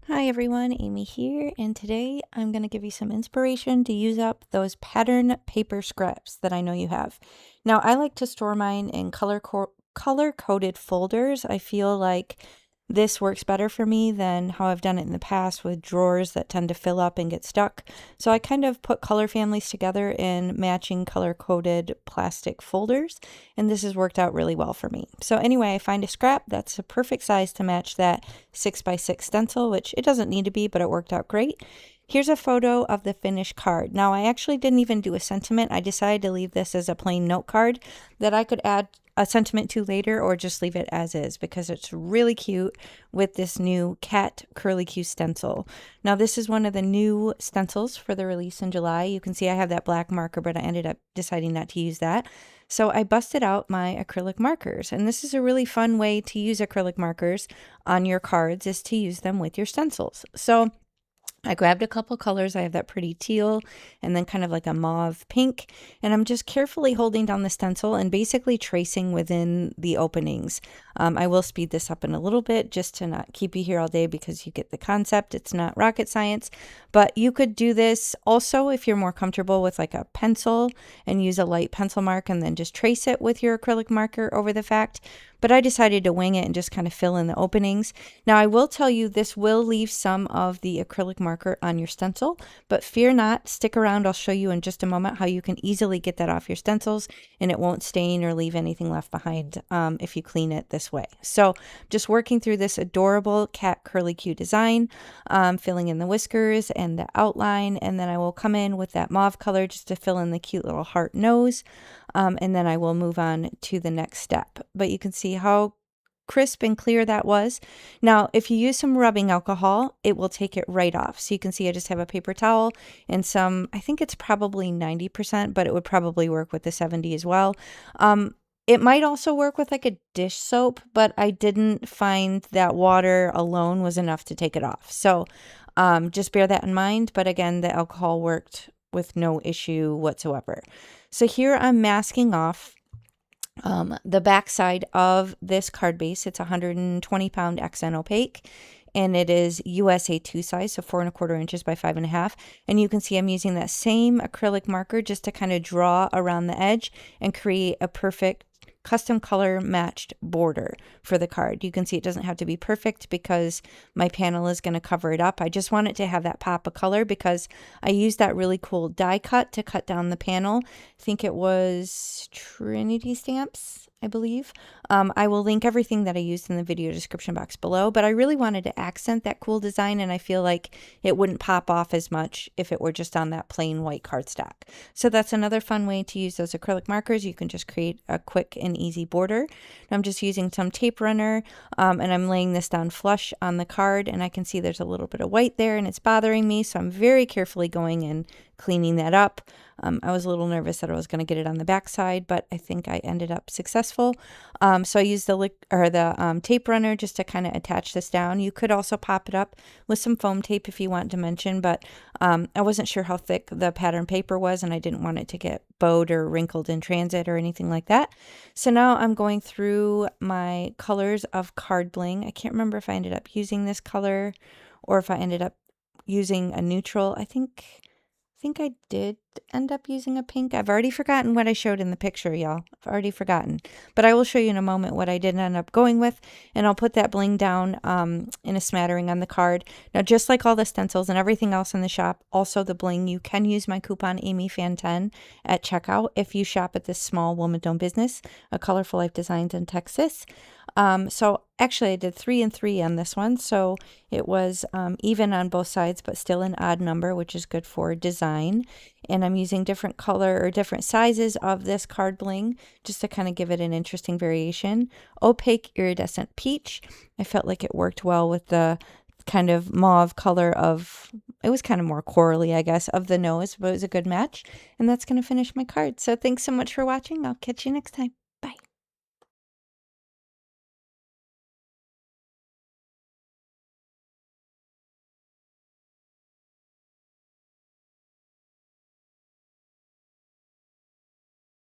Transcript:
Hi everyone, Amy here, and today I'm going to give you some inspiration to use up those pattern paper scraps that I know you have. Now, I like to store mine in color-coded folders. I feel like this works better for me than how I've done it in the past with drawers that tend to fill up and get stuck. So I kind of put color families together in matching color-coded plastic folders, and this has worked out really well for me. So anyway, I find a scrap that's a perfect size to match that 6x6 stencil, which it doesn't need to be, but it worked out great. Here's a photo of the finished card. Now, I actually didn't even do a sentiment. I decided to leave this as a plain note card that I could add a sentiment to later or just leave it as is because it's really cute with this new cat curly Q stencil. Now, this is one of the new stencils for the release in July. You can see I have that black marker, but I ended up deciding not to use that. So I busted out my acrylic markers, and this is a really fun way to use acrylic markers on your cards, is to use them with your stencils. So I grabbed a couple colors. I have that pretty teal and then kind of like a mauve pink. And I'm just carefully holding down the stencil and basically tracing within the openings. I will speed this up in a little bit just to not keep you here all day because you get the concept. It's not rocket science, but you could do this also if you're more comfortable with like a pencil and use a light pencil mark and then just trace it with your acrylic marker over the fact. But I decided to wing it and just kind of fill in the openings. Now, I will tell you this will leave some of the acrylic marker on your stencil, but fear not, stick around. I'll show you in just a moment how you can easily get that off your stencils and it won't stain or leave anything left behind if you clean it this way. So just working through this adorable cat curly Q design, filling in the whiskers and the outline, and then I will come in with that mauve color just to fill in the cute little heart nose. And then I will move on to the next step. But you can see how crisp and clear that was. Now, if you use some rubbing alcohol, it will take it right off. So you can see I just have a paper towel and some, I think it's probably 90%, but it would probably work with the 70 as well. It might also work with like a dish soap, but I didn't find that water alone was enough to take it off. So just bear that in mind. But again, the alcohol worked with no issue whatsoever. So here I'm masking off the back side of this card base. It's 120 pound XN opaque, and it is USA 2 size, so 4¼ inches by 5½. And you can see I'm using that same acrylic marker just to kind of draw around the edge and create a perfect custom color matched border for the card. You can see it doesn't have to be perfect because my panel is going to cover it up. I just want it to have that pop of color because I used that really cool die cut to cut down the panel. I think it was Trinity Stamps, I believe. I will link everything that I used in the video description box below, but I really wanted to accent that cool design, and I feel like it wouldn't pop off as much if it were just on that plain white cardstock. So that's another fun way to use those acrylic markers. You can just create a quick and easy border. I'm just using some tape runner, and I'm laying this down flush on the card, and I can see there's a little bit of white there and it's bothering me, so I'm very carefully going and cleaning that up. I was a little nervous that I was going to get it on the back side, but I think I ended up successful. So I used the tape runner just to kind of attach this down. You could also pop it up with some foam tape if you want dimension, but I wasn't sure how thick the pattern paper was, and I didn't want it to get bowed or wrinkled in transit or anything like that. So now I'm going through my colors of card bling. I can't remember if I ended up using this color or if I ended up using a neutral. I think I did end up using a pink. I've already forgotten what I showed in the picture, y'all. I've already forgotten. But I will show you in a moment what I did end up going with, and I'll put that bling down in a smattering on the card. Now, just like all the stencils and everything else in the shop, also the bling, you can use my coupon AmyFan10 at checkout if you shop at this small woman-owned business, A Colorful Life Designs in Texas. So actually I did 3 and 3 on this one, so it was even on both sides, but still an odd number, which is good for design. And I'm using different color or different sizes of this card bling just to kind of give it an interesting variation. Opaque iridescent peach. I felt like it worked well with the kind of mauve color of, it was kind of more corally, I guess, of the nose, but it was a good match. And that's going to finish my card. So thanks so much for watching. I'll catch you next time.